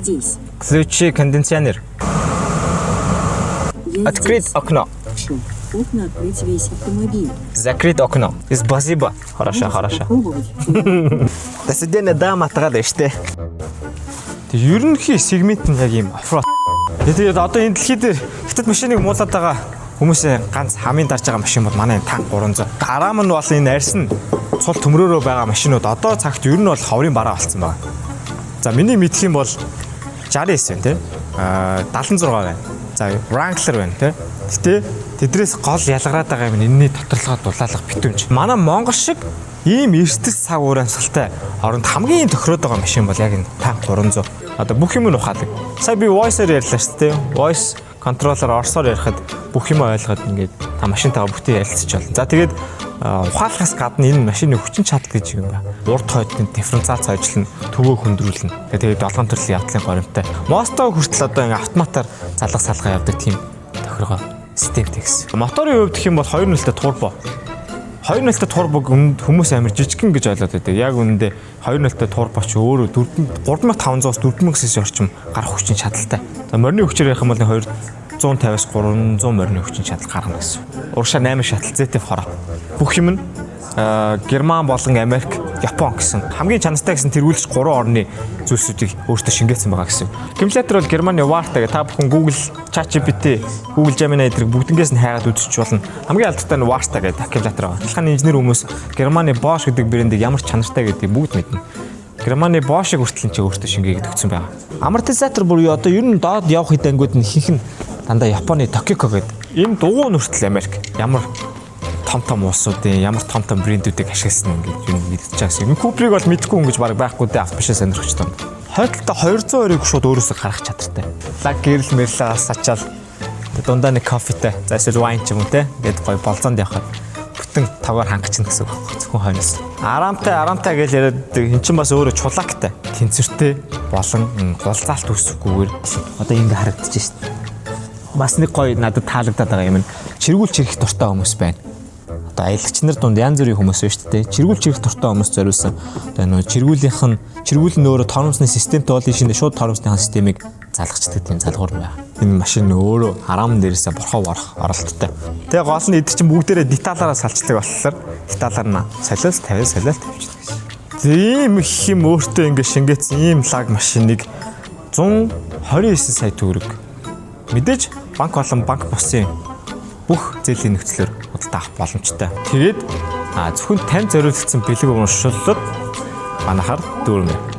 здесь. Ключи кондиционер. Открыть окно. Окна открыть весь автомобиль. Закрыть окно. Спасибо. Хорошо, хорошо. До свидания, дама, атгаад штэ. Тэг ерөнхий сегмент нь яг юм оффроуд. Тэгээд одоо энэ дэлхий дээр хятад машиныг муулаад байгаа хүмүүсээ ганц хамгийн дарж байгаа машин бол манай танк 300. Дараа нь бол энэ арьс нь цул төмрөөрөө байгаа машинууд одоо цагт ер нь бол ховрын бараа болсон байна. За миний мэдх юм бол 69 тийм 76 байна. За Wrangler байна тийм. Гэтэ тэдрээс гол ялгараад байгаа юм энэний доторлогоо дулаалах битүүмж. Манай Монгол шиг ийм эрсдэс цаг урамсгалтай оронд хамгийн тохироод байгаа машин бол яг энэ танк 300. Одоо бүх юм нь ухаалаг. Сая би voice-оор ярьлаа шүү дээ. Voice controller орсоор ярихад бүх юм ойлгоод ингээд та машинтайгаа бүтэн ярилцаж байна. За тэгээд ухаалахаас гадна энэ машины хүчин чадал гэж юм байна. Урд хойдны дифференциац ажиллана, төвөө хөндрүүлнэ. Тэгээд 7 төрлийн явдлын горимтай. Мосто хүртэл одоо ингээд автоматар залгах салгаа явдаг тийм тохиргоо системтэй гэсэн. Моторын хувьд гэх юм бол 2.0-тэй турбо. 2.0-тэй турбог хүмүүс амар жижигхэн гэж ойлгоод байдаг. Яг үнэндээ 2.0-тэй турбо ч өөрөө 3500-аас 4000 cc орчим гарах хүчин чадалтай. За морины хүчээр ярих юм бол 250-аас 300 морины хүчин чадал гаргана гэсэн. Урагшаа 8 шатал ZF хороо. Бүх юм нь Герман болон Америк, Япон гэсэн хамгийн чанартай гэсэн тэргүүлж 3 орны зүйлсүүдийг өөртөө шингээсэн байгаа гэсэн. Калькулятор бол Германы Warta гэх та бүхэн Google ChatGPT, Google Gemini эдрэг бүгднгээс нь хайгаад үзэж болно. Хамгийн алдартай нь Warta гэдэг калькулятор байна. Дахин инженер хүмүүс Германы Bosch гэдэг брэндийг ямар чанартай гэдгийг бүгд мэднэ. Германы Bosch-ыг хүртэл ч өөртөө шингээгээд өгсөн байгаа. Амортизатор буюу одоо ер нь доод явах хэдэнгүүд нь ихэнх нь дандаа Японы Tokyo гэдэг. Энэ дугуй нүртэл Америк ямар том улсуудын ямар том брэндүүдийг ашигласан гэж юу мэдчихэж байгаа. Куприг бол мэдхгүй хүн гэж баг байхгүй дээ автобишээ сонирхч тань. Хойдолтой 220-ыг шууд өөрөөсөө гаргах чадвартай. Лаг гэрэл мэрлээс ачаал дундаа нэг кофетэй. За эсвэл вайн ч юм уу те. Ингээд гоё болзоонд явхад бүтэн тавгаар хангачна гэсэн үг байхгүй зөвхөн хойноос. Арамтай гэж яриад эн чинь бас өөрөө чулаактай. Тэнцвэртэй болон гулзаалт үүсэхгүйгээр одоо ингэ харагдаж шít. Бас нэг гоё надад таалагдаад байгаа юм. Чиргүүл чирэх дуртай хүмүүс байна. Одоо аялагч нар дунд янз бүрийн хүмүүс байна шүү дээ. Чиргүүл чирэх дуртай хүмүүс зориулсан. Одоо нөө чиргүүл нь өөрөө торомсны системтэй бол шинэ шууд торомсны системийг залгачдаг тийм залгуур байна. Энэ машин өөрөө харам дээрээсээ борхоо орох оролттой. Тэгээ гол нь эд чинь бүгдээрээ деталаараа салцдаг болохоор деталаар нь солиос тавьчихдаг гэсэн. Тийм их юм өөртөө ингэ шингээсэн ийм лаг машиныг 129 сая төгрөг. Мэдээж банк болон банк бусын бүх зээлийн нөхцлөөр худалдаа авах боломжтой. Тэгээд зөвхөн тань зориулагдсан бэлэг урамшууллууд манайхаар дүүрмээр